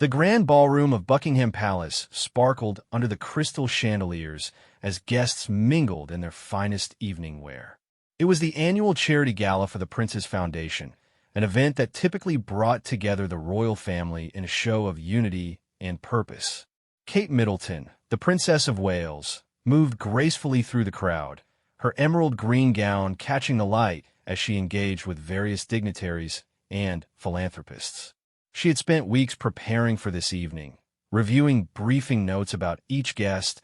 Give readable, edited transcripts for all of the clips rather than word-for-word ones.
The grand ballroom of Buckingham Palace sparkled under the crystal chandeliers as guests mingled in their finest evening wear. It was the annual charity gala for the Prince's Foundation, an event that typically brought together the royal family in a show of unity and purpose. Kate Middleton, the Princess of Wales, moved gracefully through the crowd, her emerald green gown catching the light as she engaged with various dignitaries and philanthropists. She had spent weeks preparing for this evening, reviewing briefing notes about each guest,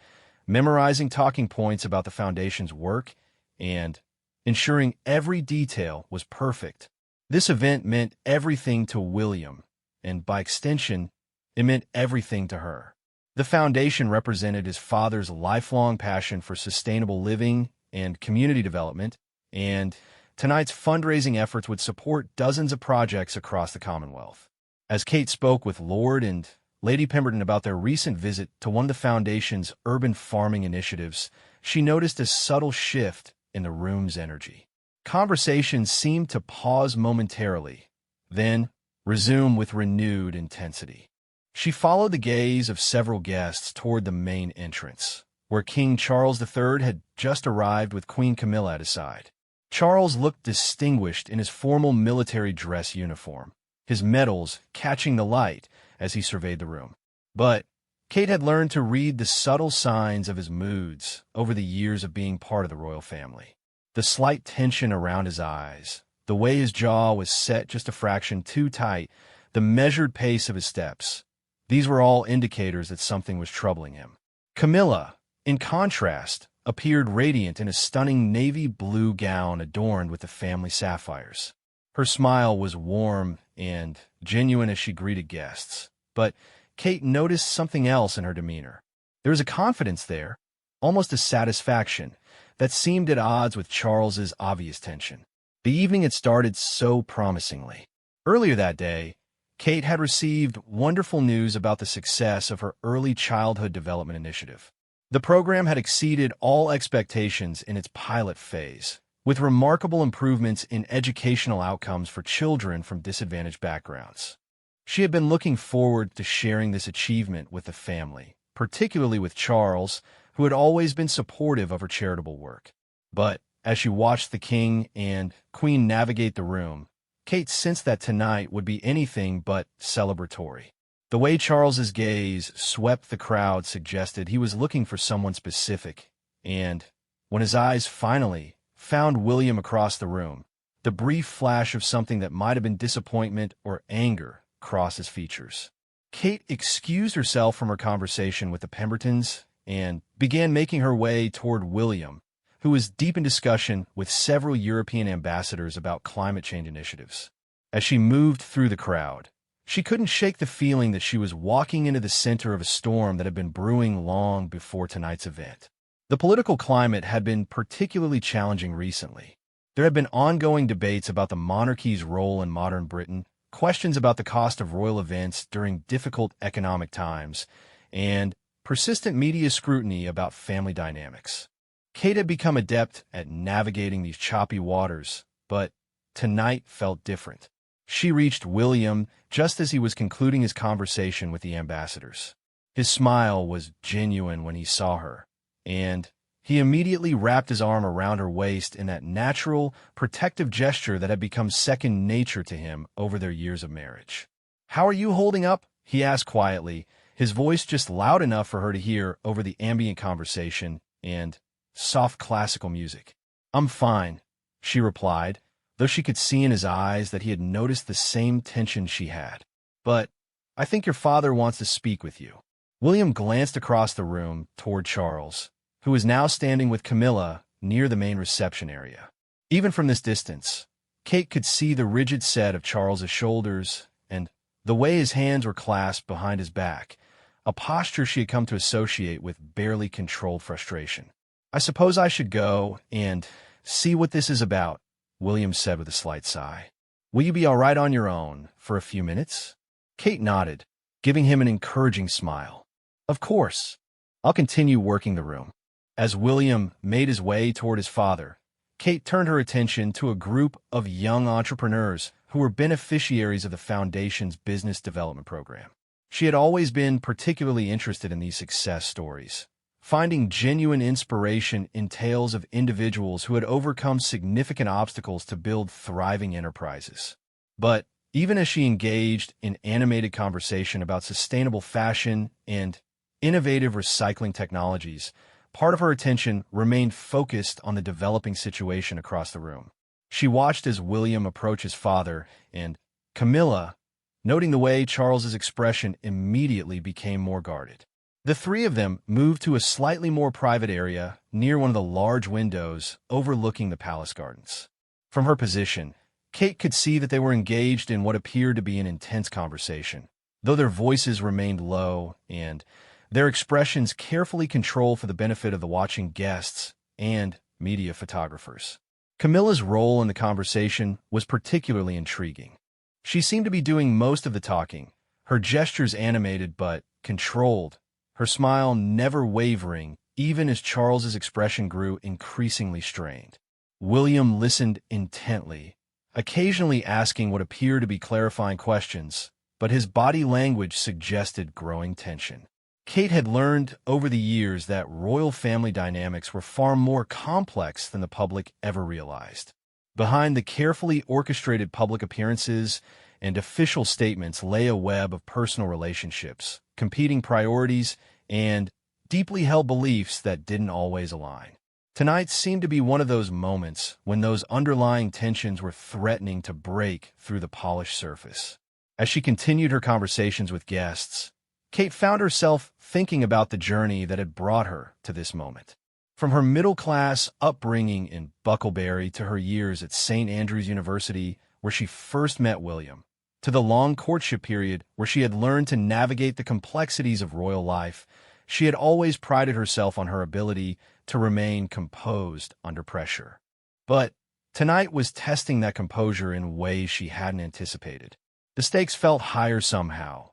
memorizing talking points about the Foundation's work, and ensuring every detail was perfect. This event meant everything to William, and by extension, it meant everything to her. The Foundation represented his father's lifelong passion for sustainable living and community development, and tonight's fundraising efforts would support dozens of projects across the Commonwealth. As Kate spoke with Lord and Lady Pemberton about their recent visit to one of the Foundation's urban farming initiatives, she noticed a subtle shift in the room's energy. Conversations seemed to pause momentarily, then resume with renewed intensity. She followed the gaze of several guests toward the main entrance, where King Charles III had just arrived with Queen Camilla at his side. Charles looked distinguished in his formal military dress uniform, his medals catching the light as he surveyed the room. But Kate had learned to read the subtle signs of his moods over the years of being part of the royal family. The slight tension around his eyes, the way his jaw was set just a fraction too tight, the measured pace of his steps. These were all indicators that something was troubling him. Camilla, in contrast, appeared radiant in a stunning navy blue gown adorned with the family sapphires. Her smile was warm and genuine as she greeted guests, but Kate noticed something else in her demeanor. There was a confidence there, almost a satisfaction, that seemed at odds with Charles's obvious tension. The evening had started so promisingly. Earlier that day, Kate had received wonderful news about the success of her early childhood development initiative. The program had exceeded all expectations in its pilot phase, with remarkable improvements in educational outcomes for children from disadvantaged backgrounds. She had been looking forward to sharing this achievement with the family, particularly with Charles, who had always been supportive of her charitable work. But as she watched the King and Queen navigate the room, Kate sensed that tonight would be anything but celebratory. The way Charles's gaze swept the crowd suggested he was looking for someone specific, and when his eyes finally found William across the room, the brief flash of something that might have been disappointment or anger crossed his features. Kate excused herself from her conversation with the Pembertons and began making her way toward William, who was deep in discussion with several European ambassadors about climate change initiatives. As she moved through the crowd, she couldn't shake the feeling that she was walking into the center of a storm that had been brewing long before tonight's event. The political climate had been particularly challenging recently. There had been ongoing debates about the monarchy's role in modern Britain, questions about the cost of royal events during difficult economic times, and persistent media scrutiny about family dynamics. Kate had become adept at navigating these choppy waters, but tonight felt different. She reached William just as he was concluding his conversation with the ambassadors. His smile was genuine when he saw her, and he immediately wrapped his arm around her waist in that natural, protective gesture that had become second nature to him over their years of marriage. "How are you holding up?" he asked quietly, his voice just loud enough for her to hear over the ambient conversation and soft classical music. "I'm fine," she replied, though she could see in his eyes that he had noticed the same tension she had. "But I think your father wants to speak with you." William glanced across the room toward Charles, who was now standing with Camilla near the main reception area. Even from this distance, Kate could see the rigid set of Charles's shoulders and the way his hands were clasped behind his back, a posture she had come to associate with barely controlled frustration. "I suppose I should go and see what this is about," William said with a slight sigh. "Will you be all right on your own for a few minutes?" Kate nodded, giving him an encouraging smile. "Of course. I'll continue working the room." As William made his way toward his father, Kate turned her attention to a group of young entrepreneurs who were beneficiaries of the Foundation's business development program. She had always been particularly interested in these success stories, finding genuine inspiration in tales of individuals who had overcome significant obstacles to build thriving enterprises. But even as she engaged in animated conversation about sustainable fashion and innovative recycling technologies, part of her attention remained focused on the developing situation across the room. She watched as William approached his father, and Camilla, noting the way Charles's expression immediately became more guarded. The three of them moved to a slightly more private area near one of the large windows overlooking the palace gardens. From her position, Kate could see that they were engaged in what appeared to be an intense conversation, though their voices remained low and their expressions carefully controlled for the benefit of the watching guests and media photographers. Camilla's role in the conversation was particularly intriguing. She seemed to be doing most of the talking, her gestures animated but controlled, her smile never wavering even as Charles's expression grew increasingly strained. William listened intently, occasionally asking what appeared to be clarifying questions, but his body language suggested growing tension. Kate had learned over the years that royal family dynamics were far more complex than the public ever realized. Behind the carefully orchestrated public appearances and official statements lay a web of personal relationships, competing priorities, and deeply held beliefs that didn't always align. Tonight seemed to be one of those moments when those underlying tensions were threatening to break through the polished surface. As she continued her conversations with guests, Kate found herself thinking about the journey that had brought her to this moment. From her middle-class upbringing in Bucklebury to her years at St. Andrews University, where she first met William, to the long courtship period where she had learned to navigate the complexities of royal life, she had always prided herself on her ability to remain composed under pressure. But tonight was testing that composure in ways she hadn't anticipated. The stakes felt higher somehow,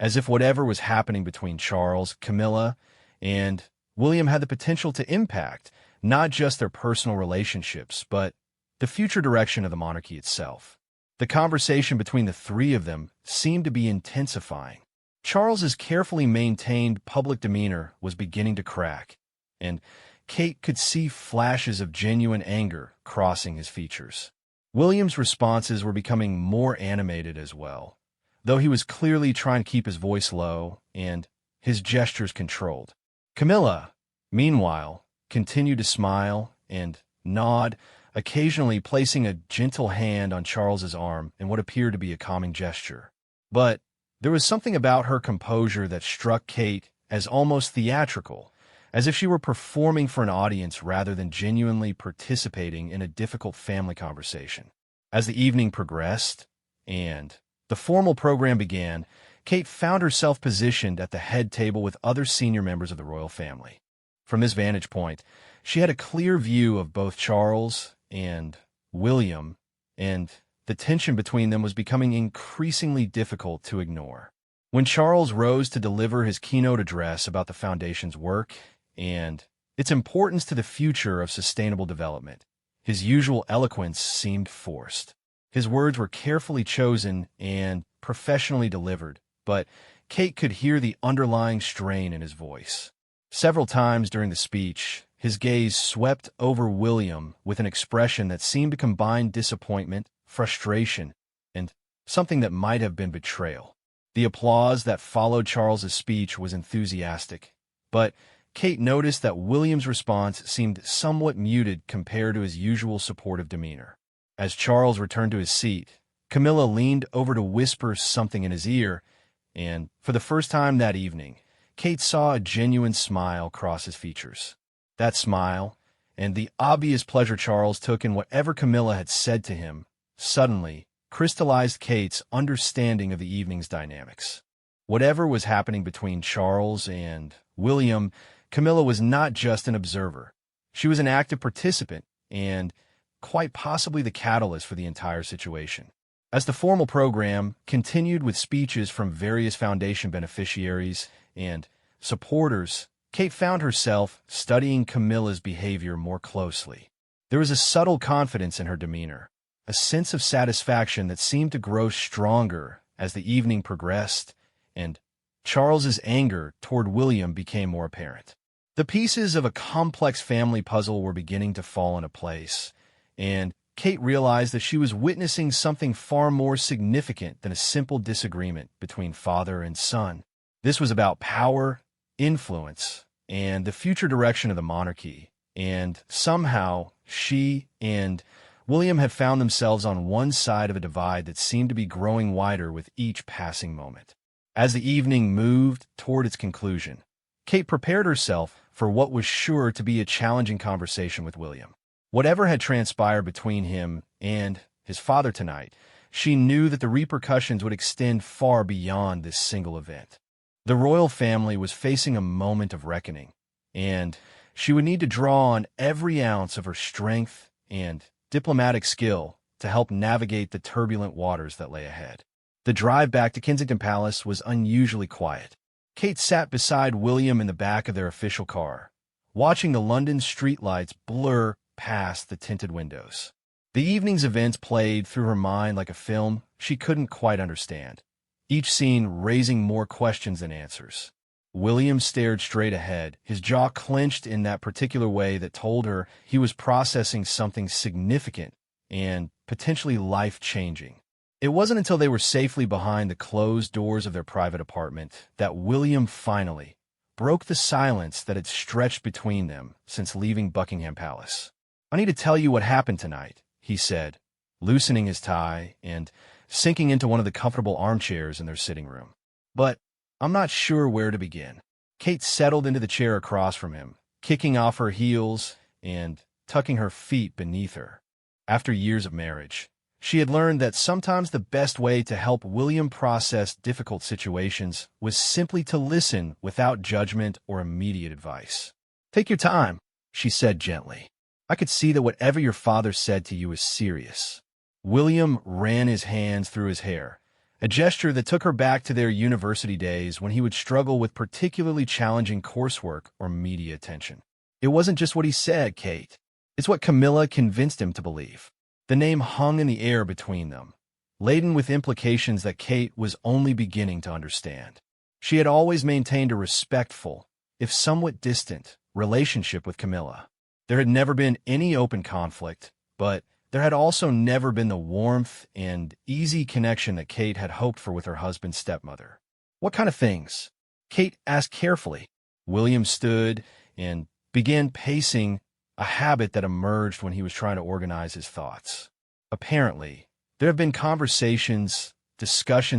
as if whatever was happening between Charles, Camilla, and William had the potential to impact not just their personal relationships, but the future direction of the monarchy itself. The conversation between the three of them seemed to be intensifying. Charles's carefully maintained public demeanor was beginning to crack, and Kate could see flashes of genuine anger crossing his features. William's responses were becoming more animated as well, though he was clearly trying to keep his voice low and his gestures controlled. Camilla, meanwhile, continued to smile and nod, occasionally placing a gentle hand on Charles's arm in what appeared to be a calming gesture. But there was something about her composure that struck Kate as almost theatrical, as if she were performing for an audience rather than genuinely participating in a difficult family conversation. As the evening progressed and the formal program began, Kate found herself positioned at the head table with other senior members of the royal family. From this vantage point, she had a clear view of both Charles and William, and the tension between them was becoming increasingly difficult to ignore. When Charles rose to deliver his keynote address about the Foundation's work and its importance to the future of sustainable development, his usual eloquence seemed forced. His words were carefully chosen and professionally delivered, but Kate could hear the underlying strain in his voice. Several times during the speech, his gaze swept over William with an expression that seemed to combine disappointment, frustration, and something that might have been betrayal. The applause that followed Charles's speech was enthusiastic, but Kate noticed that William's response seemed somewhat muted compared to his usual supportive demeanor. As Charles returned to his seat, Camilla leaned over to whisper something in his ear, and for the first time that evening, Kate saw a genuine smile cross his features. That smile, and the obvious pleasure Charles took in whatever Camilla had said to him, suddenly crystallized Kate's understanding of the evening's dynamics. Whatever was happening between Charles and William, Camilla was not just an observer. She was an active participant and quite possibly the catalyst for the entire situation. As the formal program continued with speeches from various foundation beneficiaries and supporters, Kate found herself studying Camilla's behavior more closely. There was a subtle confidence in her demeanor, a sense of satisfaction that seemed to grow stronger as the evening progressed, and Charles's anger toward William became more apparent. The pieces of a complex family puzzle were beginning to fall into place, and Kate realized that she was witnessing something far more significant than a simple disagreement between father and son. This was about power, influence, and the future direction of the monarchy, and somehow she and William had found themselves on one side of a divide that seemed to be growing wider with each passing moment. As the evening moved toward its conclusion, Kate prepared herself for what was sure to be a challenging conversation with William. Whatever had transpired between him and his father tonight, she knew that the repercussions would extend far beyond this single event. The royal family was facing a moment of reckoning, and she would need to draw on every ounce of her strength and diplomatic skill to help navigate the turbulent waters that lay ahead. The drive back to Kensington Palace was unusually quiet. Kate sat beside William in the back of their official car, watching the London streetlights blur past the tinted windows. The evening's events played through her mind like a film she couldn't quite understand, each scene raising more questions than answers. William stared straight ahead, his jaw clenched in that particular way that told her he was processing something significant and potentially life-changing. It wasn't until they were safely behind the closed doors of their private apartment that William finally broke the silence that had stretched between them since leaving Buckingham Palace. "I need to tell you what happened tonight," he said, loosening his tie and sinking into one of the comfortable armchairs in their sitting room. "But I'm not sure where to begin." Kate settled into the chair across from him, kicking off her heels and tucking her feet beneath her. After years of marriage, she had learned that sometimes the best way to help William process difficult situations was simply to listen without judgment or immediate advice. "Take your time," she said gently. "I could see that whatever your father said to you is serious." William ran his hands through his hair, a gesture that took her back to their university days when he would struggle with particularly challenging coursework or media attention. "It wasn't just what he said, Kate. It's what Camilla convinced him to believe." The name hung in the air between them, laden with implications that Kate was only beginning to understand. She had always maintained a respectful, if somewhat distant, relationship with Camilla. There had never been any open conflict, but there had also never been the warmth and easy connection that Kate had hoped for with her husband's stepmother. "What kind of things?" Kate asked carefully. William stood and began pacing, a habit that emerged when he was trying to organize his thoughts. "Apparently, there have been discussions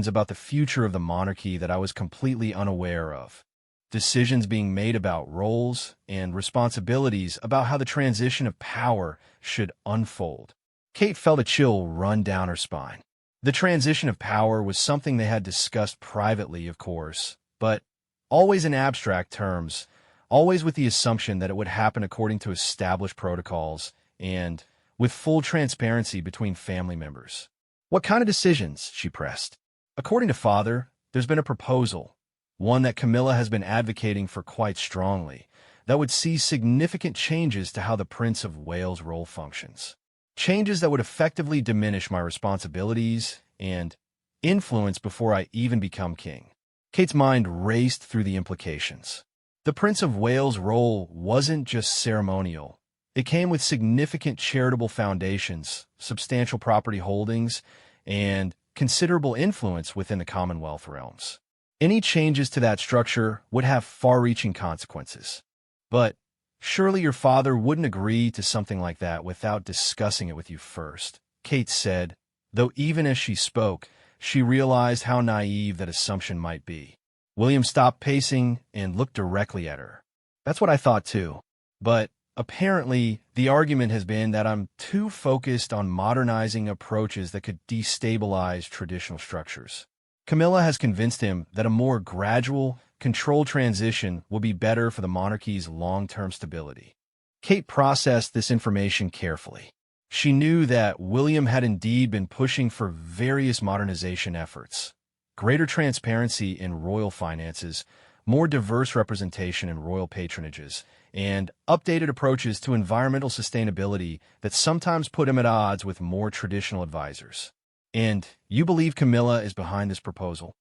about the future of the monarchy that I was completely unaware of. Decisions being made about roles and responsibilities about how the transition of power should unfold." Kate felt a chill run down her spine. The transition of power was something they had discussed privately, of course, but always in abstract terms, always with the assumption that it would happen according to established protocols and with full transparency between family members. "What kind of decisions?" she pressed. "According to Father, there's been a proposal, one that Camilla has been advocating for quite strongly, that would see significant changes to how the Prince of Wales' role functions. Changes that would effectively diminish my responsibilities and influence before I even become king." Kate's mind raced through the implications. The Prince of Wales' role wasn't just ceremonial. It came with significant charitable foundations, substantial property holdings, and considerable influence within the Commonwealth realms. Any changes to that structure would have far-reaching consequences. "But surely your father wouldn't agree to something like that without discussing it with you first," Kate said, though even as she spoke, she realized how naive that assumption might be. William stopped pacing and looked directly at her. "That's what I thought too. But apparently, the argument has been that I'm too focused on modernizing approaches that could destabilize traditional structures. Camilla has convinced him that a more gradual, controlled transition will be better for the monarchy's long-term stability." Kate processed this information carefully. She knew that William had indeed been pushing for various modernization efforts, greater transparency in royal finances, more diverse representation in royal patronages, and updated approaches to environmental sustainability that sometimes put him at odds with more traditional advisors. "And you believe Camilla is behind this proposal?"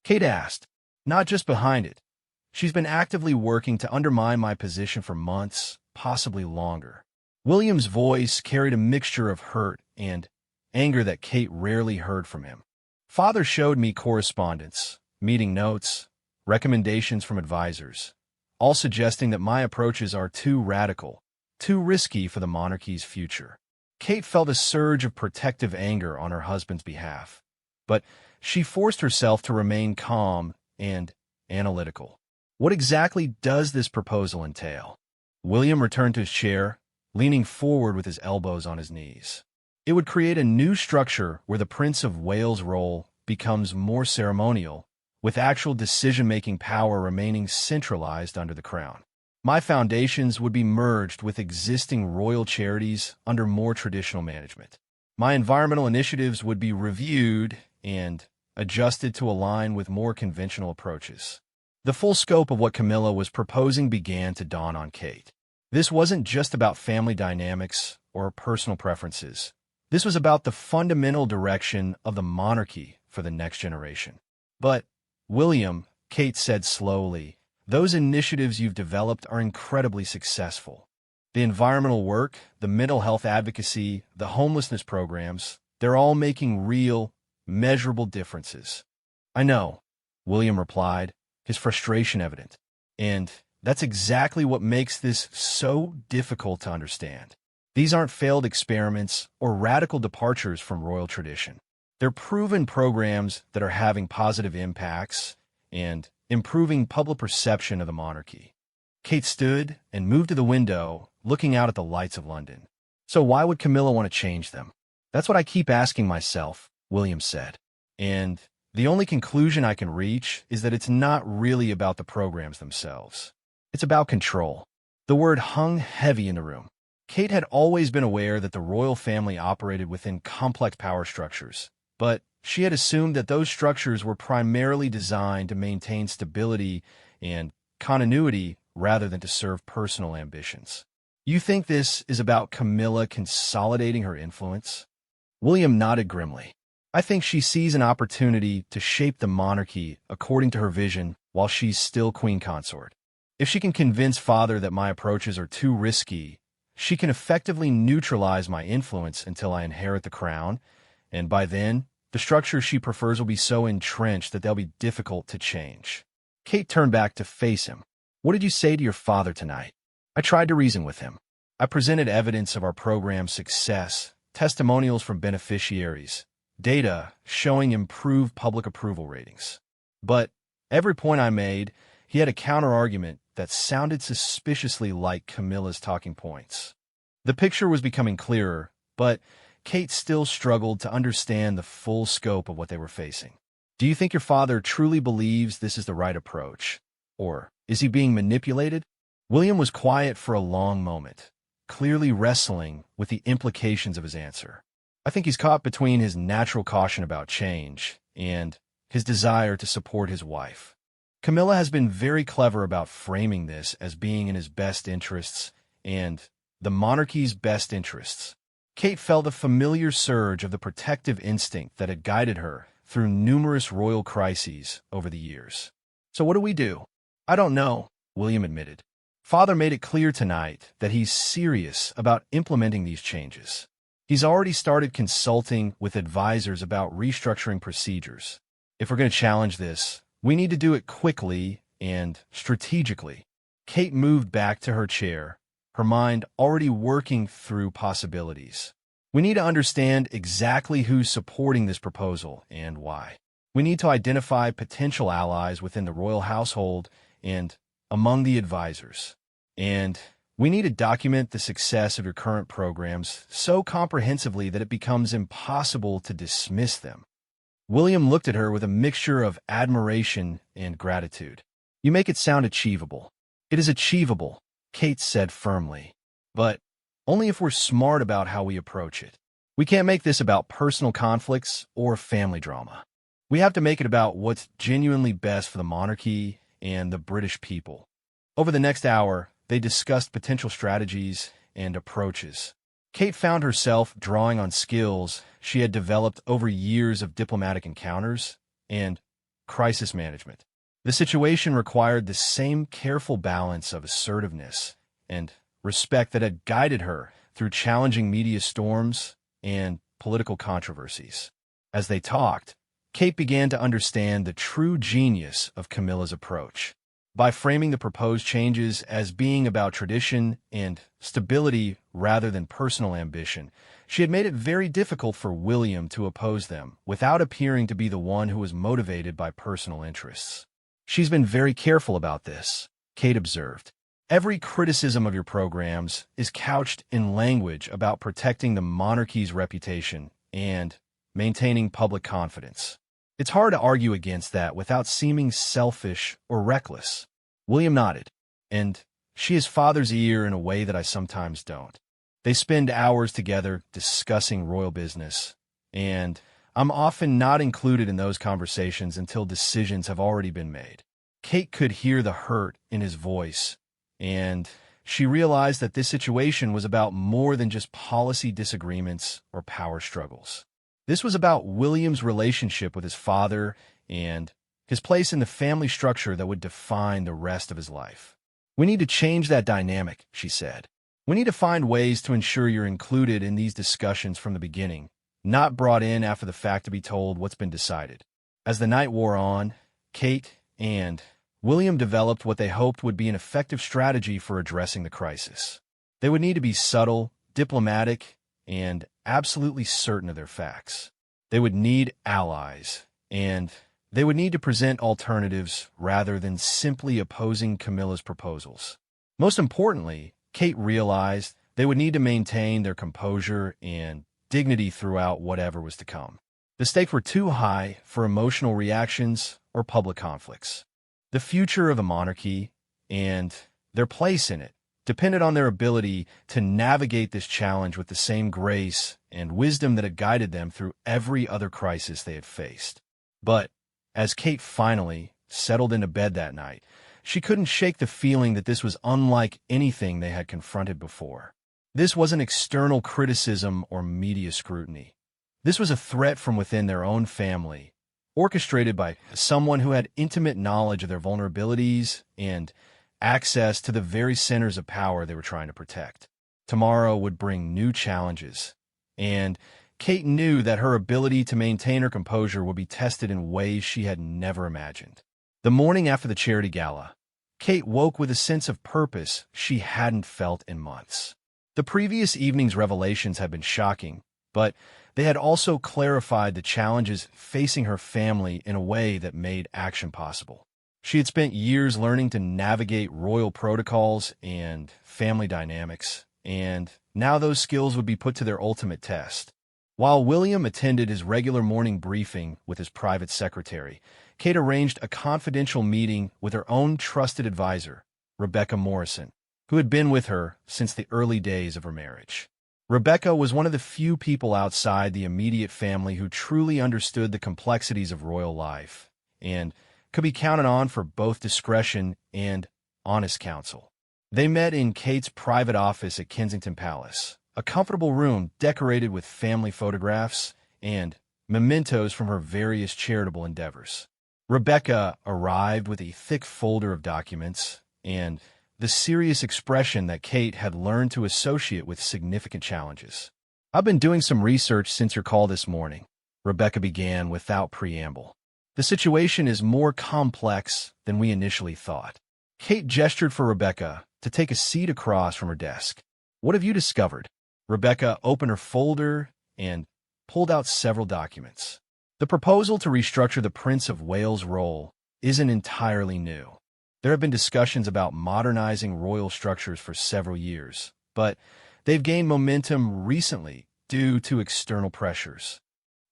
Kate asked, Not just behind it. She's been actively working to undermine my position for months, possibly longer. William's voice carried a mixture of hurt and anger that Kate rarely heard from him. Father showed me correspondence, meeting notes, recommendations from advisors, all suggesting that my approaches are too radical, too risky for the monarchy's future. Kate felt a surge of protective anger on her husband's behalf, but she forced herself to remain calm and analytical. What exactly does this proposal entail? William returned to his chair, leaning forward with his elbows on his knees. It would create a new structure where the Prince of Wales' role becomes more ceremonial, with actual decision-making power remaining centralized under the crown. My foundations would be merged with existing royal charities under more traditional management. My environmental initiatives would be reviewed and adjusted to align with more conventional approaches. The full scope of what Camilla was proposing began to dawn on Kate. This wasn't just about family dynamics or personal preferences. This was about the fundamental direction of the monarchy for the next generation. But, William, Kate said slowly, those initiatives you've developed are incredibly successful. The environmental work, the mental health advocacy, the homelessness programs, they're all making real, measurable differences. I know, William replied, his frustration evident. And that's exactly what makes this so difficult to understand. These aren't failed experiments or radical departures from royal tradition. They're proven programs that are having positive impacts and improving public perception of the monarchy. Kate stood and moved to the window, looking out at the lights of London. So why would Camilla want to change them? That's what I keep asking myself, William said. And the only conclusion I can reach is that it's not really about the programs themselves. It's about control. The word hung heavy in the room. Kate had always been aware that the royal family operated within complex power structures, but she had assumed that those structures were primarily designed to maintain stability and continuity rather than to serve personal ambitions. You think this is about Camilla consolidating her influence? William nodded grimly. I think she sees an opportunity to shape the monarchy according to her vision while she's still queen consort. If she can convince Father that my approaches are too risky, she can effectively neutralize my influence until I inherit the crown, and by then, the structure she prefers will be so entrenched that they'll be difficult to change. Kate turned back to face him. What did you say to your father tonight? I tried to reason with him. I presented evidence of our program's success, testimonials from beneficiaries, data showing improved public approval ratings. But every point I made, he had a counter-argument that sounded suspiciously like Camilla's talking points. The picture was becoming clearer, but Kate still struggled to understand the full scope of what they were facing. Do you think your father truly believes this is the right approach? Or is he being manipulated? William was quiet for a long moment, clearly wrestling with the implications of his answer. I think he's caught between his natural caution about change and his desire to support his wife. Camilla has been very clever about framing this as being in his best interests and the monarchy's best interests. Kate felt a familiar surge of the protective instinct that had guided her through numerous royal crises over the years. So what do we do? I don't know, William admitted. Father made it clear tonight that he's serious about implementing these changes. He's already started consulting with advisors about restructuring procedures. If we're going to challenge this, we need to do it quickly and strategically. Kate moved back to her chair, her mind already working through possibilities. We need to understand exactly who's supporting this proposal and why. We need to identify potential allies within the royal household and among the advisors. And we need to document the success of your current programs so comprehensively that it becomes impossible to dismiss them. William looked at her with a mixture of admiration and gratitude. You make it sound achievable. It is achievable, Kate said firmly. But only if we're smart about how we approach it. We can't make this about personal conflicts or family drama. We have to make it about what's genuinely best for the monarchy and the British people. Over the next hour, they discussed potential strategies and approaches. Kate found herself drawing on skills she had developed over years of diplomatic encounters and crisis management. The situation required the same careful balance of assertiveness and respect that had guided her through challenging media storms and political controversies. As they talked, Kate began to understand the true genius of Camilla's approach. By framing the proposed changes as being about tradition and stability rather than personal ambition, she had made it very difficult for William to oppose them without appearing to be the one who was motivated by personal interests. "She's been very careful about this," Kate observed. "Every criticism of your programs is couched in language about protecting the monarchy's reputation and maintaining public confidence. It's hard to argue against that without seeming selfish or reckless." William nodded, "And she is father's ear in a way that I sometimes don't. They spend hours together discussing royal business, and I'm often not included in those conversations until decisions have already been made." Kate could hear the hurt in his voice, and she realized that this situation was about more than just policy disagreements or power struggles. This was about William's relationship with his father and his place in the family structure that would define the rest of his life. "We need to change that dynamic," she said. "We need to find ways to ensure you're included in these discussions from the beginning, not brought in after the fact to be told what's been decided." As the night wore on, Kate and William developed what they hoped would be an effective strategy for addressing the crisis. They would need to be subtle, diplomatic, and absolutely certain of their facts. They would need allies, and they would need to present alternatives rather than simply opposing Camilla's proposals. Most importantly, Kate realized they would need to maintain their composure and dignity throughout whatever was to come. The stakes were too high for emotional reactions or public conflicts. The future of the monarchy and their place in it depended on their ability to navigate this challenge with the same grace and wisdom that had guided them through every other crisis they had faced. But as Kate finally settled into bed that night, she couldn't shake the feeling that this was unlike anything they had confronted before. This wasn't external criticism or media scrutiny. This was a threat from within their own family, orchestrated by someone who had intimate knowledge of their vulnerabilities and access to the very centers of power they were trying to protect. Tomorrow would bring new challenges, and Kate knew that her ability to maintain her composure would be tested in ways she had never imagined. The morning after the charity gala, Kate woke with a sense of purpose she hadn't felt in months. The previous evening's revelations had been shocking, but they had also clarified the challenges facing her family in a way that made action possible. She had spent years learning to navigate royal protocols and family dynamics, and now those skills would be put to their ultimate test. While William attended his regular morning briefing with his private secretary, Kate arranged a confidential meeting with her own trusted advisor, Rebecca Morrison, who had been with her since the early days of her marriage. Rebecca was one of the few people outside the immediate family who truly understood the complexities of royal life and could be counted on for both discretion and honest counsel. They met in Kate's private office at Kensington Palace, a comfortable room decorated with family photographs and mementos from her various charitable endeavors. Rebecca arrived with a thick folder of documents and the serious expression that Kate had learned to associate with significant challenges. "I've been doing some research since your call this morning," Rebecca began without preamble. "The situation is more complex than we initially thought." Kate gestured for Rebecca to take a seat across from her desk. "What have you discovered?" Rebecca opened her folder and pulled out several documents. The proposal to restructure the Prince of Wales' role isn't entirely new. There have been discussions about modernizing royal structures for several years, but they've gained momentum recently due to external pressures.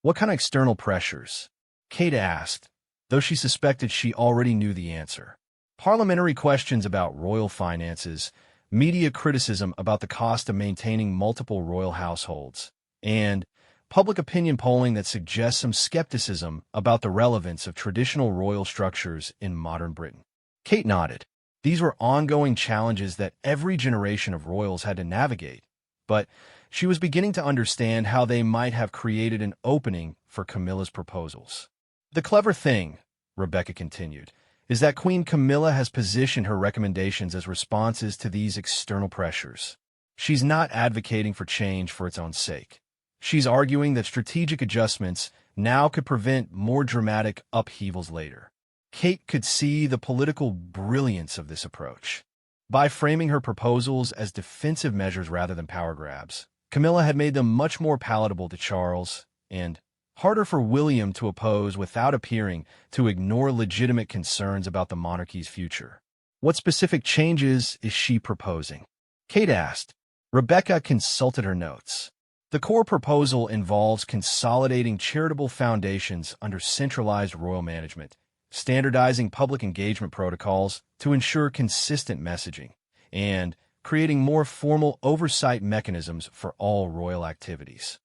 "What kind of external pressures?" Kate asked, though she suspected she already knew the answer. "Parliamentary questions about royal finances, media criticism about the cost of maintaining multiple royal households, and public opinion polling that suggests some skepticism about the relevance of traditional royal structures in modern Britain." Kate nodded. These were ongoing challenges that every generation of royals had to navigate, but she was beginning to understand how they might have created an opening for Camilla's proposals. "The clever thing," Rebecca continued, is that Queen Camilla has positioned her recommendations as responses to these external pressures. She's not advocating for change for its own sake. She's arguing that strategic adjustments now could prevent more dramatic upheavals later. Kate could see the political brilliance of this approach. By framing her proposals as defensive measures rather than power grabs, Camilla had made them much more palatable to Charles and harder for William to oppose without appearing to ignore legitimate concerns about the monarchy's future. What specific changes is she proposing? Kate asked. Rebecca consulted her notes. The core proposal involves consolidating charitable foundations under centralized royal management, standardizing public engagement protocols to ensure consistent messaging, and creating more formal oversight mechanisms for all royal activities.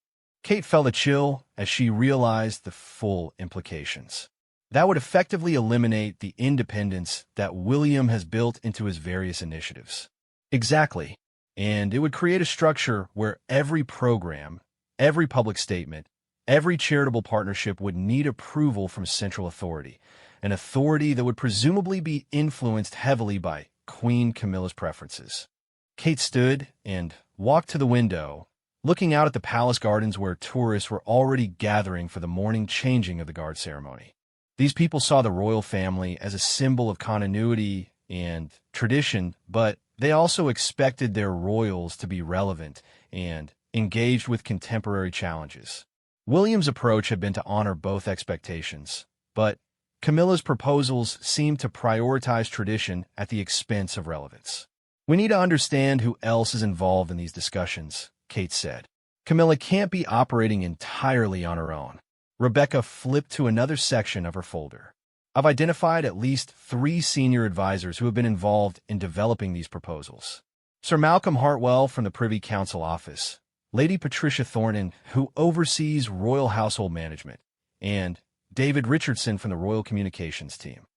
Kate felt a chill as she realized the full implications. That would effectively eliminate the independence that William has built into his various initiatives. Exactly. And it would create a structure where every program, every public statement, every charitable partnership would need approval from central authority, an authority that would presumably be influenced heavily by Queen Camilla's preferences. Kate stood and walked to the window, looking out at the palace gardens where tourists were already gathering for the morning changing of the guard ceremony. These people saw the royal family as a symbol of continuity and tradition, but they also expected their royals to be relevant and engaged with contemporary challenges. William's approach had been to honor both expectations, but Camilla's proposals seemed to prioritize tradition at the expense of relevance. We need to understand who else is involved in these discussions, Kate said. Camilla can't be operating entirely on her own. Rebecca flipped to another section of her folder. I've identified at least 3 senior advisors who have been involved in developing these proposals. Sir Malcolm Hartwell from the Privy Council Office, Lady Patricia Thornton, who oversees Royal Household Management, and David Richardson from the Royal Communications Team.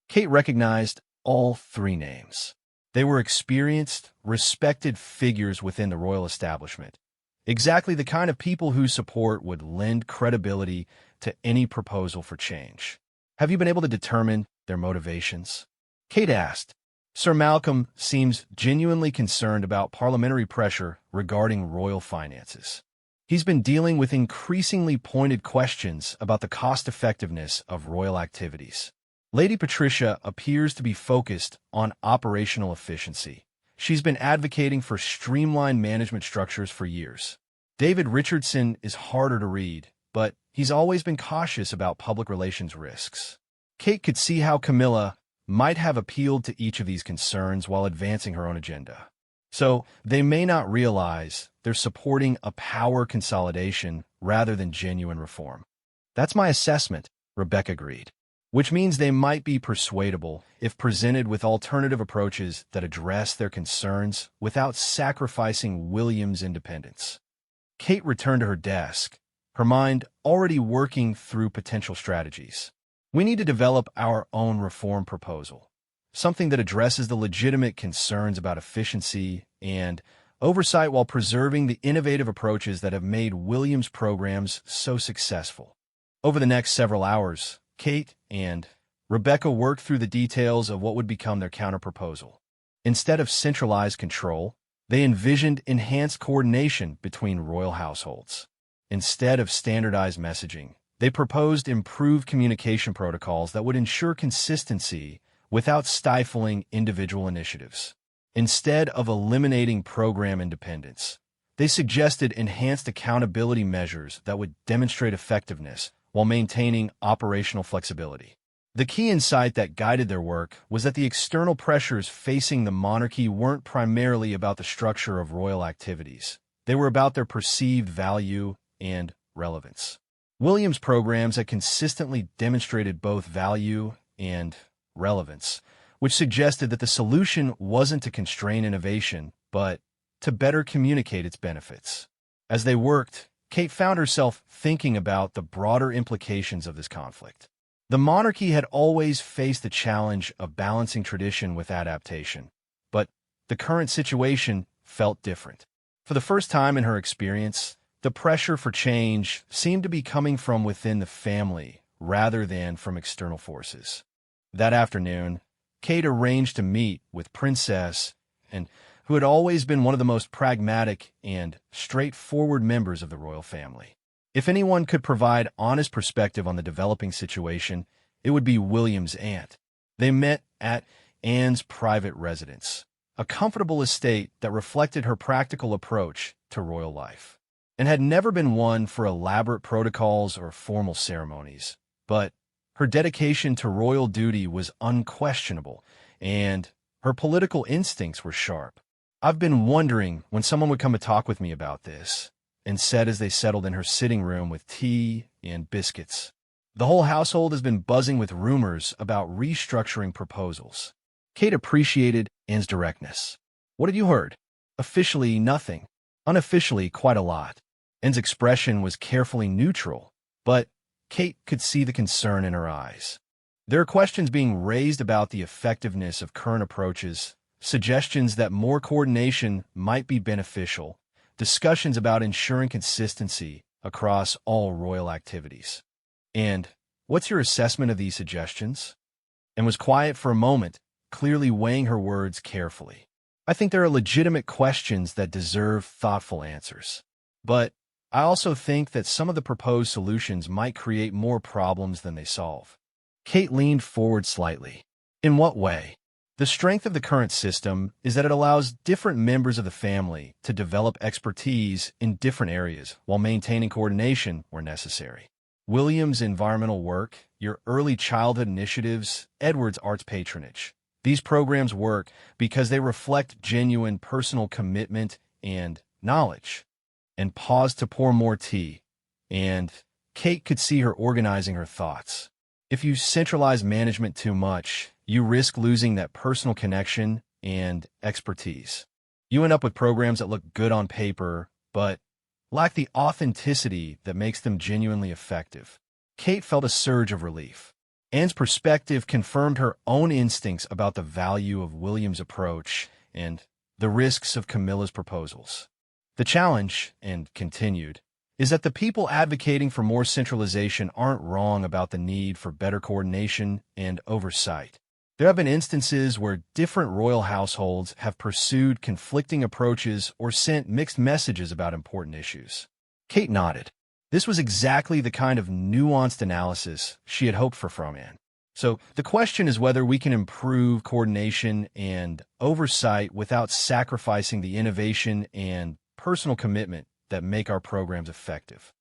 Kate recognized all 3 names. They were experienced, respected figures within the royal establishment, exactly the kind of people whose support would lend credibility to any proposal for change. Have you been able to determine their motivations? Kate asked. Sir Malcolm seems genuinely concerned about parliamentary pressure regarding royal finances. He's been dealing with increasingly pointed questions about the cost-effectiveness of royal activities. Lady Patricia appears to be focused on operational efficiency. She's been advocating for streamlined management structures for years. David Richardson is harder to read, but he's always been cautious about public relations risks. Kate could see how Camilla might have appealed to each of these concerns while advancing her own agenda. So they may not realize they're supporting a power consolidation rather than genuine reform. That's my assessment, Rebecca agreed, which means they might be persuadable if presented with alternative approaches that address their concerns without sacrificing William's independence. Kate returned to her desk, her mind already working through potential strategies. We need to develop our own reform proposal, something that addresses the legitimate concerns about efficiency and oversight while preserving the innovative approaches that have made William's programs so successful. Over the next several hours, Kate and Rebecca worked through the details of what would become their counterproposal. Instead of centralized control, they envisioned enhanced coordination between royal households. Instead of standardized messaging, they proposed improved communication protocols that would ensure consistency without stifling individual initiatives. Instead of eliminating program independence, they suggested enhanced accountability measures that would demonstrate effectiveness while maintaining operational flexibility. The key insight that guided their work was that the external pressures facing the monarchy weren't primarily about the structure of royal activities. They were about their perceived value and relevance. William's programs had consistently demonstrated both value and relevance, which suggested that the solution wasn't to constrain innovation, but to better communicate its benefits. As they worked, Kate found herself thinking about the broader implications of this conflict. The monarchy had always faced the challenge of balancing tradition with adaptation, but the current situation felt different. For the first time in her experience, the pressure for change seemed to be coming from within the family rather than from external forces. That afternoon, Kate arranged to meet with Princess, and who had always been one of the most pragmatic and straightforward members of the royal family. If anyone could provide honest perspective on the developing situation, it would be William's aunt. They met at Anne's private residence, a comfortable estate that reflected her practical approach to royal life, and had never been one for elaborate protocols or formal ceremonies. But her dedication to royal duty was unquestionable, and her political instincts were sharp. "I've been wondering when someone would come to talk with me about this," and said as they settled in her sitting room with tea and biscuits. "The whole household has been buzzing with rumors about restructuring proposals." Kate appreciated Anne's directness. "What have you heard?" "Officially, nothing. Unofficially, quite a lot." Anne's expression was carefully neutral, but Kate could see the concern in her eyes. There are questions being raised about the effectiveness of current approaches, suggestions that more coordination might be beneficial, discussions about ensuring consistency across all royal activities. "And what's your assessment of these suggestions?" And was quiet for a moment, clearly weighing her words carefully. "I think there are legitimate questions that deserve thoughtful answers. But I also think that some of the proposed solutions might create more problems than they solve." Kate leaned forward slightly. "In what way?" "The strength of the current system is that it allows different members of the family to develop expertise in different areas while maintaining coordination where necessary. William's environmental work, your early childhood initiatives, Edward's arts patronage. These programs work because they reflect genuine personal commitment and knowledge." And paused to pour more tea, and Kate could see her organizing her thoughts. "If you centralize management too much, you risk losing that personal connection and expertise. You end up with programs that look good on paper, but lack the authenticity that makes them genuinely effective." Kate felt a surge of relief. Anne's perspective confirmed her own instincts about the value of William's approach and the risks of Camilla's proposals. "The challenge," and continued, "is that the people advocating for more centralization aren't wrong about the need for better coordination and oversight. There have been instances where different royal households have pursued conflicting approaches or sent mixed messages about important issues." Kate nodded. This was exactly the kind of nuanced analysis she had hoped for from Anne. "So the question is whether we can improve coordination and oversight without sacrificing the innovation and personal commitment that make our programs effective."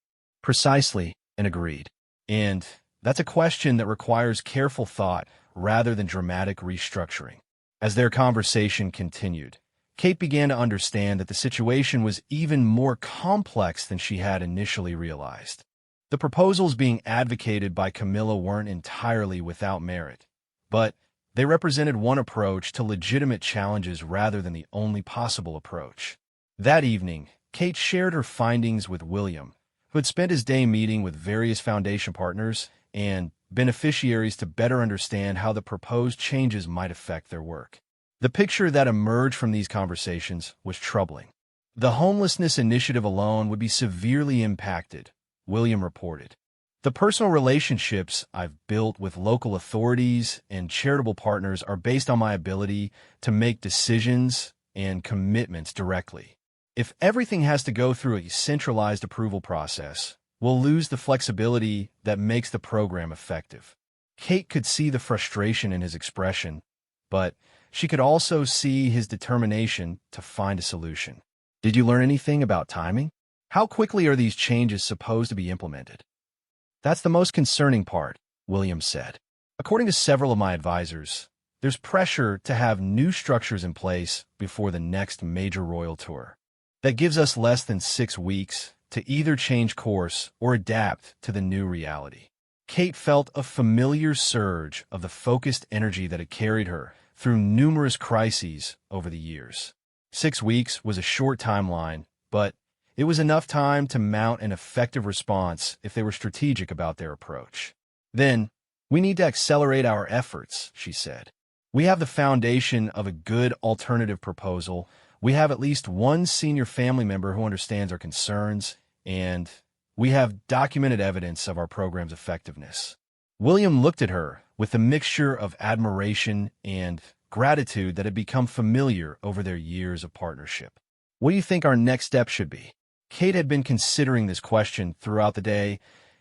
"Precisely," and agreed. "And that's a question that requires careful thought rather than dramatic restructuring." As their conversation continued, Kate began to understand that the situation was even more complex than she had initially realized. The proposals being advocated by Camilla weren't entirely without merit, but they represented one approach to legitimate challenges rather than the only possible approach. That evening, Kate shared her findings with William, who had spent his day meeting with various foundation partners and beneficiaries to better understand how the proposed changes might affect their work. The picture that emerged from these conversations was troubling. The homelessness initiative alone would be severely impacted, William reported. "The personal relationships I've built with local authorities and charitable partners are based on my ability to make decisions and commitments directly. If everything has to go through a centralized approval process, we'll lose the flexibility that makes the program effective." Kate could see the frustration in his expression, but she could also see his determination to find a solution. "Did you learn anything about timing? How quickly are these changes supposed to be implemented?" "That's the most concerning part," William said. "According to several of my advisors, there's pressure to have new structures in place before the next major royal tour. That gives us less than 6 weeks to either change course or adapt to the new reality." Kate felt a familiar surge of the focused energy that had carried her through numerous crises over the years. 6 weeks was a short timeline, but it was enough time to mount an effective response if they were strategic about their approach. "Then, we need to accelerate our efforts," she said. "We have the foundation of a good alternative proposal. We have at least one senior family member who understands our concerns, and we have documented evidence of our program's effectiveness." William looked at her with a mixture of admiration and gratitude that had become familiar over their years of partnership. What do you think our next step should be? Kate had been considering this question throughout the day,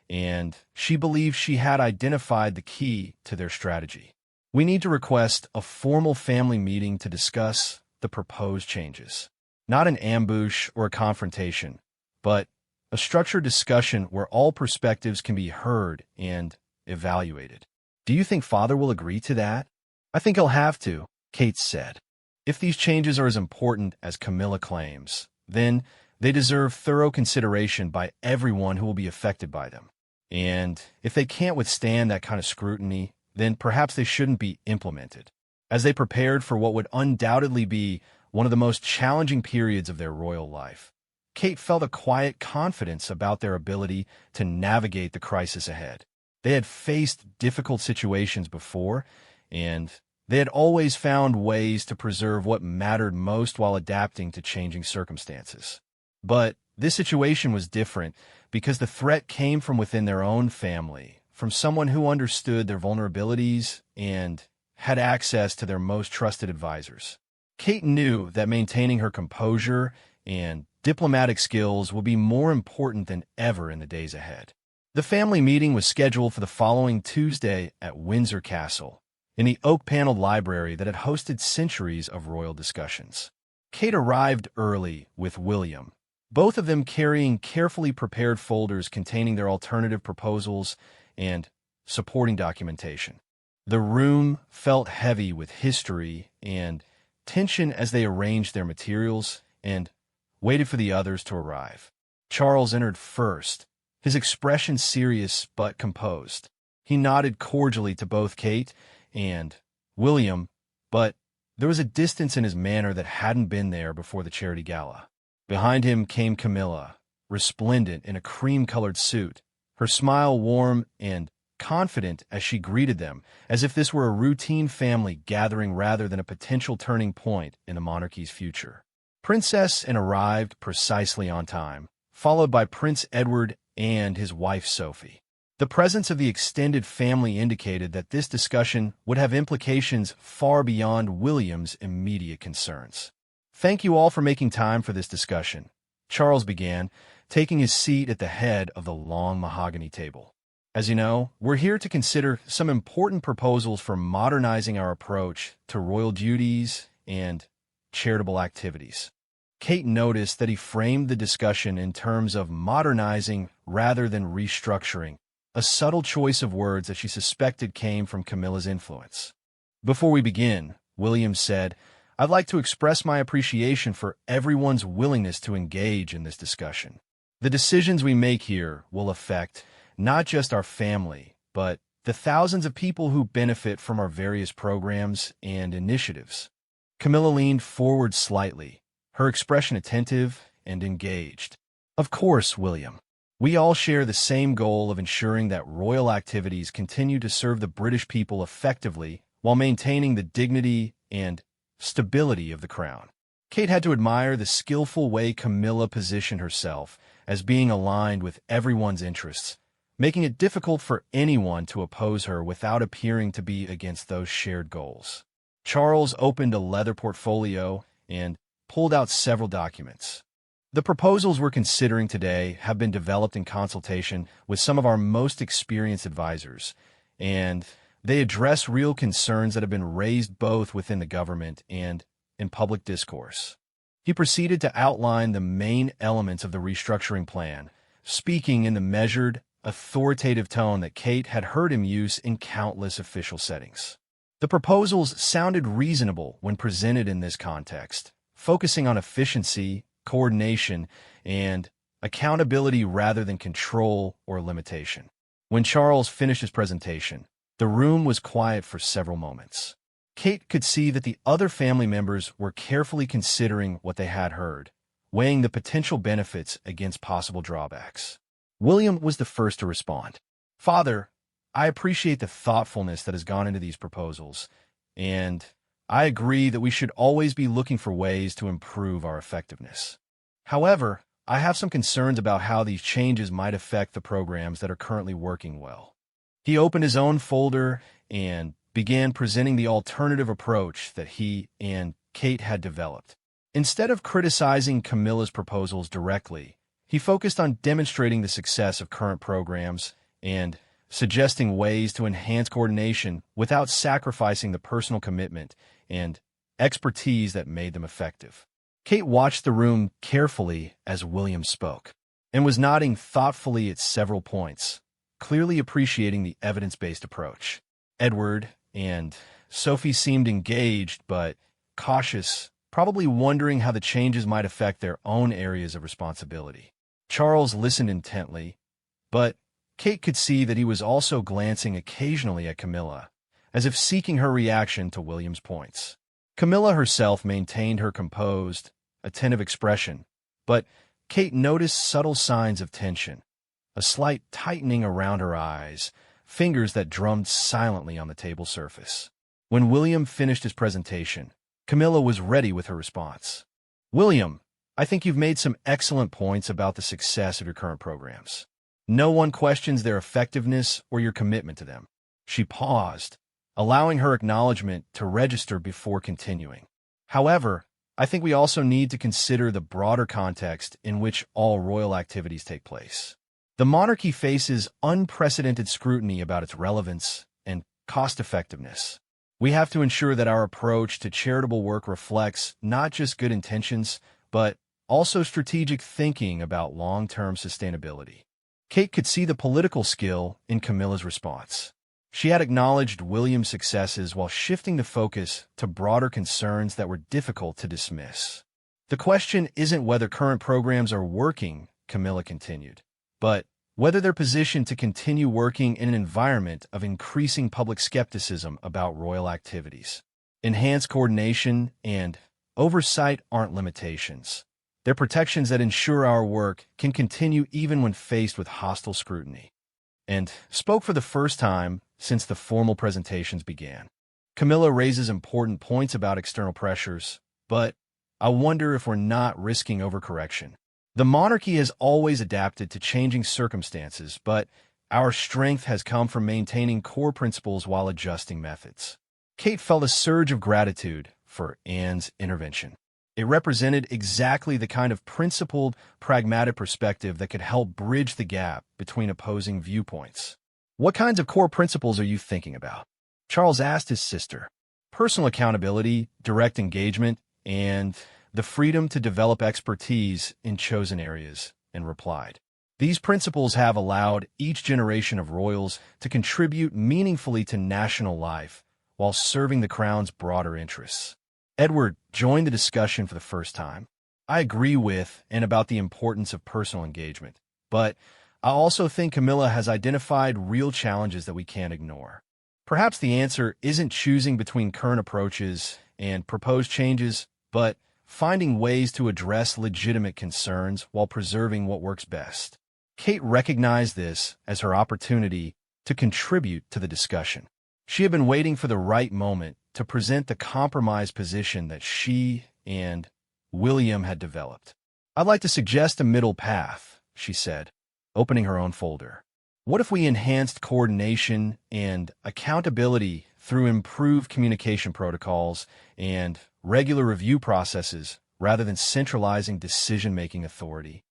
and she believed she had identified the key to their strategy. We need to request a formal family meeting to discuss the proposed changes. Not an ambush or a confrontation, but a structured discussion where all perspectives can be heard and evaluated. Do you think Father will agree to that? I think he'll have to, Kate said. If these changes are as important as Camilla claims, then they deserve thorough consideration by everyone who will be affected by them. And if they can't withstand that kind of scrutiny, then perhaps they shouldn't be implemented. As they prepared for what would undoubtedly be one of the most challenging periods of their royal life, Kate felt a quiet confidence about their ability to navigate the crisis ahead. They had faced difficult situations before, and they had always found ways to preserve what mattered most while adapting to changing circumstances. But this situation was different because the threat came from within their own family, from someone who understood their vulnerabilities and had access to their most trusted advisors. Kate knew that maintaining her composure and diplomatic skills would be more important than ever in the days ahead. The family meeting was scheduled for the following Tuesday at Windsor Castle, in the oak-paneled library that had hosted centuries of royal discussions. Kate arrived early with William, both of them carrying carefully prepared folders containing their alternative proposals and supporting documentation. The room felt heavy with history and tension as they arranged their materials and waited for the others to arrive. Charles entered first, his expression serious but composed. He nodded cordially to both Kate and William, but there was a distance in his manner that hadn't been there before the charity gala. Behind him came Camilla, resplendent in a cream-colored suit, her smile warm and confident as she greeted them, as if this were a routine family gathering rather than a potential turning point in the monarchy's future. Princess Anne arrived precisely on time, followed by Prince Edward and his wife Sophie. The presence of the extended family indicated that this discussion would have implications far beyond William's immediate concerns. "Thank you all for making time for this discussion," Charles began, taking his seat at the head of the long mahogany table. "As you know, we're here to consider some important proposals for modernizing our approach to royal duties and charitable activities." Kate noticed that he framed the discussion in terms of modernizing rather than restructuring, a subtle choice of words that she suspected came from Camilla's influence. "Before we begin," William said, "I'd like to express my appreciation for everyone's willingness to engage in this discussion. The decisions we make here will affect not just our family, but the thousands of people who benefit from our various programs and initiatives." Camilla leaned forward slightly, her expression attentive and engaged. "Of course, William. We all share the same goal of ensuring that royal activities continue to serve the British people effectively while maintaining the dignity and stability of the crown." Kate had to admire the skillful way Camilla positioned herself as being aligned with everyone's interests, making it difficult for anyone to oppose her without appearing to be against those shared goals. Charles opened a leather portfolio and pulled out several documents. "The proposals we're considering today have been developed in consultation with some of our most experienced advisors, and they address real concerns that have been raised both within the government and in public discourse." He proceeded to outline the main elements of the restructuring plan, speaking in the measured, authoritative tone that Kate had heard him use in countless official settings. The proposals sounded reasonable when presented in this context, focusing on efficiency, coordination, and accountability rather than control or limitation. When Charles finished his presentation, the room was quiet for several moments. Kate could see that the other family members were carefully considering what they had heard, weighing the potential benefits against possible drawbacks. William was the first to respond. "Father, I appreciate the thoughtfulness that has gone into these proposals, and I agree that we should always be looking for ways to improve our effectiveness. However, I have some concerns about how these changes might affect the programs that are currently working well." He opened his own folder and began presenting the alternative approach that he and Kate had developed. Instead of criticizing Camilla's proposals directly, he focused on demonstrating the success of current programs and suggesting ways to enhance coordination without sacrificing the personal commitment and expertise that made them effective. Kate watched the room carefully as William spoke and was nodding thoughtfully at several points, clearly appreciating the evidence-based approach. Edward and Sophie seemed engaged but cautious, probably wondering how the changes might affect their own areas of responsibility. Charles listened intently, but Kate could see that he was also glancing occasionally at Camilla, as if seeking her reaction to William's points. Camilla herself maintained her composed, attentive expression, but Kate noticed subtle signs of tension, a slight tightening around her eyes, fingers that drummed silently on the table surface. When William finished his presentation, Camilla was ready with her response. "William, I think you've made some excellent points about the success of your current programs. No one questions their effectiveness or your commitment to them." She paused, allowing her acknowledgement to register before continuing. "However, I think we also need to consider the broader context in which all royal activities take place. The monarchy faces unprecedented scrutiny about its relevance and cost-effectiveness. We have to ensure that our approach to charitable work reflects not just good intentions, but also strategic thinking about long-term sustainability." Kate could see the political skill in Camilla's response. She had acknowledged William's successes while shifting the focus to broader concerns that were difficult to dismiss. "The question isn't whether current programs are working," Camilla continued, "but whether they're positioned to continue working in an environment of increasing public skepticism about royal activities. Enhanced coordination and oversight aren't limitations. They're protections that ensure our work can continue even when faced with hostile scrutiny." And spoke for the first time since the formal presentations began. "Camilla raises important points about external pressures, but I wonder if we're not risking overcorrection. The monarchy has always adapted to changing circumstances, but our strength has come from maintaining core principles while adjusting methods." Kate felt a surge of gratitude for Anne's intervention. It represented exactly the kind of principled, pragmatic perspective that could help bridge the gap between opposing viewpoints. "What kinds of core principles are you thinking about?" Charles asked his sister. "Personal accountability, direct engagement, and the freedom to develop expertise in chosen areas," Anne replied. "These principles have allowed each generation of royals to contribute meaningfully to national life while serving the crown's broader interests." Edward joined the discussion for the first time. "I agree with and about the importance of personal engagement, but I also think Camilla has identified real challenges that we can't ignore. Perhaps the answer isn't choosing between current approaches and proposed changes, but finding ways to address legitimate concerns while preserving what works best." Kate recognized this as her opportunity to contribute to the discussion. She had been waiting for the right moment to present the compromise position that she and William had developed. "I'd like to suggest a middle path," she said, opening her own folder. "What if we enhanced coordination and accountability through improved communication protocols and regular review processes rather than centralizing decision-making authority?"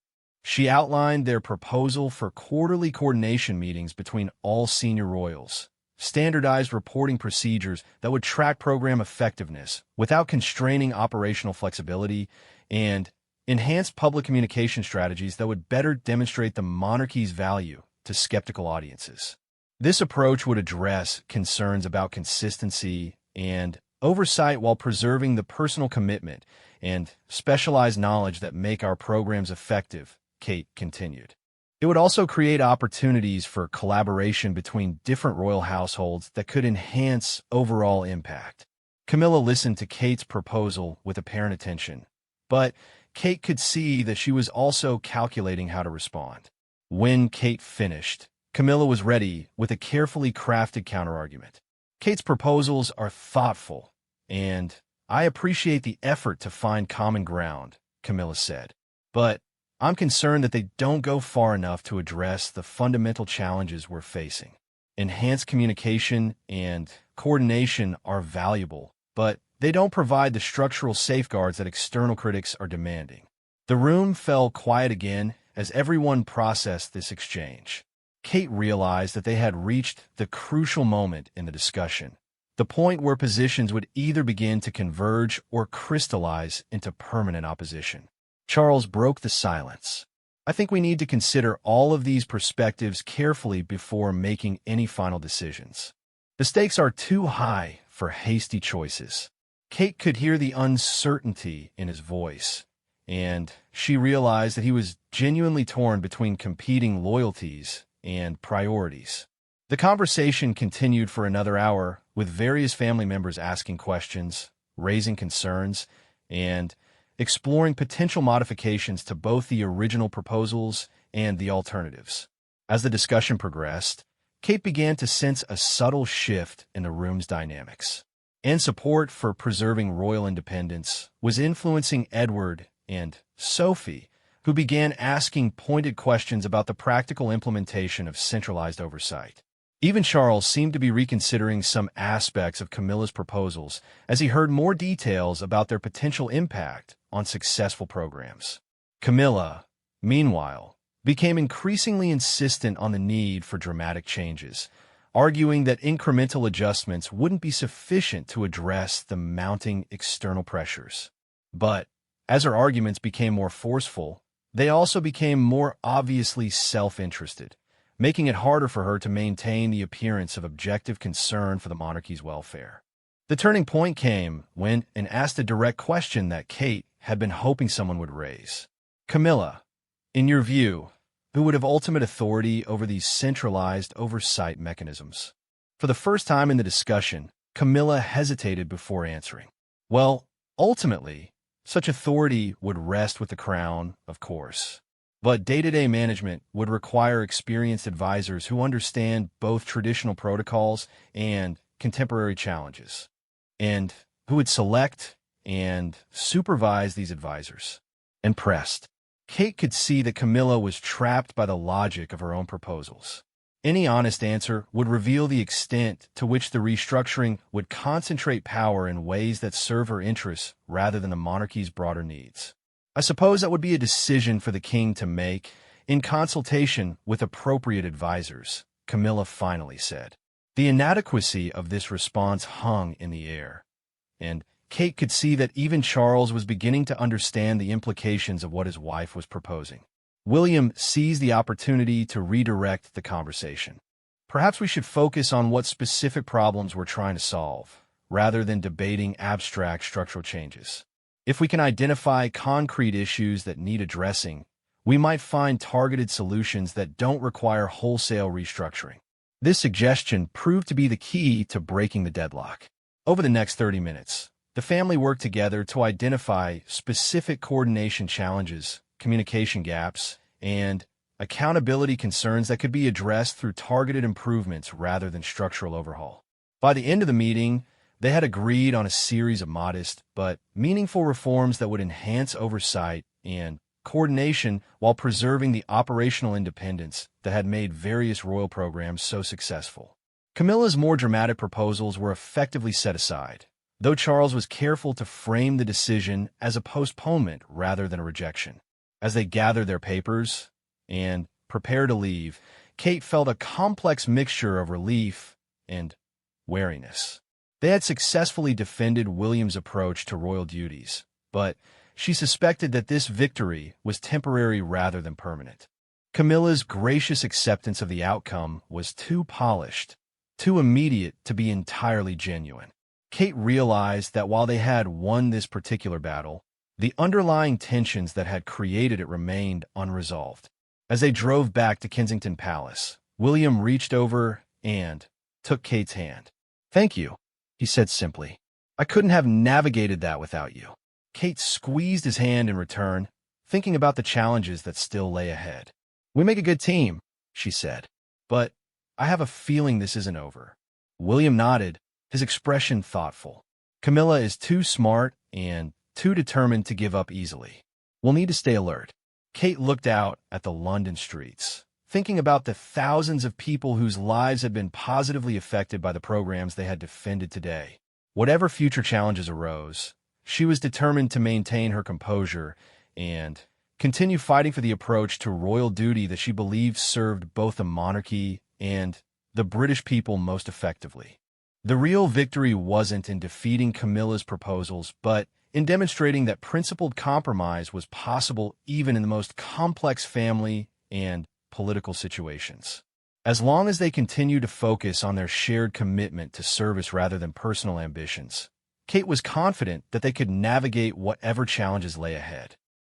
She outlined their proposal for quarterly coordination meetings between all senior royals, standardized reporting procedures that would track program effectiveness without constraining operational flexibility, and enhanced public communication strategies that would better demonstrate the monarchy's value to skeptical audiences. This approach would address concerns about consistency and oversight while preserving the personal commitment and specialized knowledge that make our programs effective, Kate continued. It would also create opportunities for collaboration between different royal households that could enhance overall impact. Camilla listened to Kate's proposal with apparent attention, but Kate could see that she was also calculating how to respond. When Kate finished, Camilla was ready with a carefully crafted counterargument. "Kate's proposals are thoughtful, and I appreciate the effort to find common ground," Camilla said. "But I'm concerned that they don't go far enough to address the fundamental challenges we're facing. Enhanced communication and coordination are valuable, but they don't provide the structural safeguards that external critics are demanding. The room fell quiet again as everyone processed this exchange. Kate realized that they had reached the crucial moment in the discussion, the point where positions would either begin to converge or crystallize into permanent opposition. Charles broke the silence. I think we need to consider all of these perspectives carefully before making any final decisions. The stakes are too high for hasty choices. Kate could hear the uncertainty in his voice, and she realized that he was genuinely torn between competing loyalties and priorities. The conversation continued for another hour, with various family members asking questions, raising concerns, and exploring potential modifications to both the original proposals and the alternatives. As the discussion progressed, Kate began to sense a subtle shift in the room's dynamics, and support for preserving royal independence was influencing Edward and Sophie, who began asking pointed questions about the practical implementation of centralized oversight. Even Charles seemed to be reconsidering some aspects of Camilla's proposals as he heard more details about their potential impact on successful programs. Camilla, meanwhile, became increasingly insistent on the need for dramatic changes, arguing that incremental adjustments wouldn't be sufficient to address the mounting external pressures. But as her arguments became more forceful, they also became more obviously self-interested, making it harder for her to maintain the appearance of objective concern for the monarchy's welfare. The turning point came when Anne asked a direct question that Kate had been hoping someone would raise. Camilla, in your view, who would have ultimate authority over these centralized oversight mechanisms? For the first time in the discussion, Camilla hesitated before answering. Well, ultimately, such authority would rest with the crown, of course. But day-to-day management would require experienced advisors who understand both traditional protocols and contemporary challenges, and who would select and supervise these advisors. Impressed, Kate could see that Camilla was trapped by the logic of her own proposals. Any honest answer would reveal the extent to which the restructuring would concentrate power in ways that serve her interests rather than the monarchy's broader needs. I suppose that would be a decision for the king to make in consultation with appropriate advisors, Camilla finally said. The inadequacy of this response hung in the air, and Kate could see that even Charles was beginning to understand the implications of what his wife was proposing. William seized the opportunity to redirect the conversation. Perhaps we should focus on what specific problems we're trying to solve, rather than debating abstract structural changes. If we can identify concrete issues that need addressing, we might find targeted solutions that don't require wholesale restructuring. This suggestion proved to be the key to breaking the deadlock. Over the next 30 minutes, the family worked together to identify specific coordination challenges, communication gaps, and accountability concerns that could be addressed through targeted improvements rather than structural overhaul. By the end of the meeting, they had agreed on a series of modest but meaningful reforms that would enhance oversight and coordination while preserving the operational independence that had made various royal programs so successful. Camilla's more dramatic proposals were effectively set aside, though Charles was careful to frame the decision as a postponement rather than a rejection. As they gathered their papers and prepared to leave, Kate felt a complex mixture of relief and wariness. They had successfully defended William's approach to royal duties, but she suspected that this victory was temporary rather than permanent. Camilla's gracious acceptance of the outcome was too polished, too immediate to be entirely genuine. Kate realized that while they had won this particular battle, the underlying tensions that had created it remained unresolved. As they drove back to Kensington Palace, William reached over and took Kate's hand. "Thank you," he said simply. "I couldn't have navigated that without you." Kate squeezed his hand in return, thinking about the challenges that still lay ahead. "We make a good team," she said, "but I have a feeling this isn't over." William nodded, his expression thoughtful. "Camilla is too smart and too determined to give up easily. We'll need to stay alert." Kate looked out at the London streets, thinking about the thousands of people whose lives had been positively affected by the programs they had defended today. Whatever future challenges arose, she was determined to maintain her composure and continue fighting for the approach to royal duty that she believed served both the monarchy and the British people most effectively. The real victory wasn't in defeating Camilla's proposals, but in demonstrating that principled compromise was possible even in the most complex family and political situations. As long as they continued to focus on their shared commitment to service rather than personal ambitions, Kate was confident that they could navigate whatever challenges lay ahead.